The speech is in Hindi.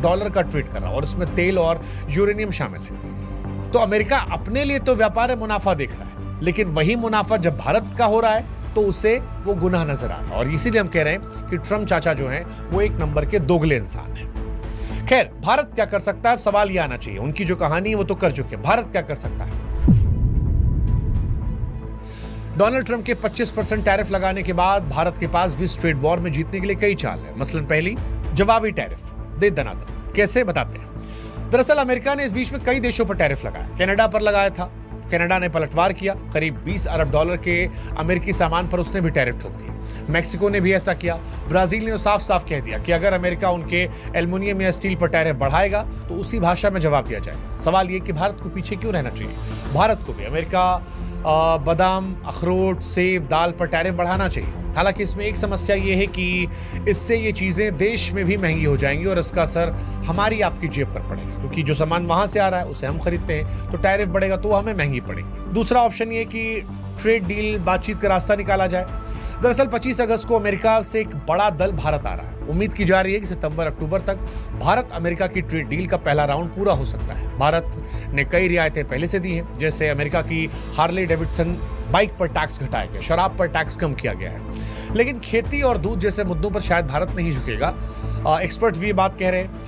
डॉलर का ट्रेड कर रहा है और इसमें तेल और यूरेनियम शामिल है। तो अमेरिका अपने लिए तो व्यापार में मुनाफा देख रहा है, लेकिन वही मुनाफा जब भारत का हो रहा है तो उसे वो गुनाह नजर आ रहा है। और इसीलिए हम कह रहे हैं कि ट्रंप चाचा जो हैं वो एक नंबर के दोगले इंसान हैं। खैर, भारत क्या कर सकता है, सवाल ये आना चाहिए। उनकी जो कहानी है वो तो कर चुके हैं, भारत क्या कर सकता है? डोनाल्ड ट्रंप के 25% टैरिफ लगाने के बाद भारत के पास भी इस ट्रेड वॉर में जीतने के लिए कई चाल है। मसलन पहली, जवाबी टैरिफ दे दनादन। कैसे, बताते हैं। दरअसल अमेरिका ने इस बीच में कई देशों पर टैरिफ लगाया। कनाडा पर लगाया था, कनाडा ने पलटवार किया, करीब 20 अरब डॉलर के अमेरिकी सामान पर उसने भी टैरिफ ठोक दिया। मैक्सिको ने भी ऐसा किया। ब्राजील ने तो साफ साफ कह दिया कि अगर अमेरिका उनके एल्युमिनियम या स्टील पर टैरिफ बढ़ाएगा तो उसी भाषा में जवाब दिया जाएगा। सवाल ये कि भारत को पीछे क्यों रहना चाहिए? भारत को भी अमेरिका बादाम, अखरोट, सेब, दाल पर टैरिफ बढ़ाना चाहिए। हालांकि इसमें एक समस्या ये है कि इससे ये चीज़ें देश में भी महंगी हो जाएंगी और इसका असर हमारी आपकी जेब पर पड़ेगा, क्योंकि जो सामान वहां से आ रहा है उसे हम खरीदते हैं, तो टैरिफ बढ़ेगा तो हमें महंगी पड़ेगी। दूसरा ऑप्शन ये कि ट्रेड डील, बातचीत का रास्ता निकाला जाए। दरअसल 25 अगस्त को अमेरिका से एक बड़ा दल भारत आ रहा है। उम्मीद की जा रही है कि सितंबर-अक्टूबर तक भारत अमेरिका की ट्रेड डील का पहला राउंड पूरा हो सकता है। भारत ने कई रियायतें पहले से दी हैं, जैसे अमेरिका की हार्ले डेविडसन बाइक पर टैक्स घटाया गया, शराब पर टैक्स कम किया गया है। लेकिन खेती और दूध जैसे मुद्दों पर शायद भारत नहीं झुकेगा। एक्सपर्ट्स भी ये बात कह रहे हैं कि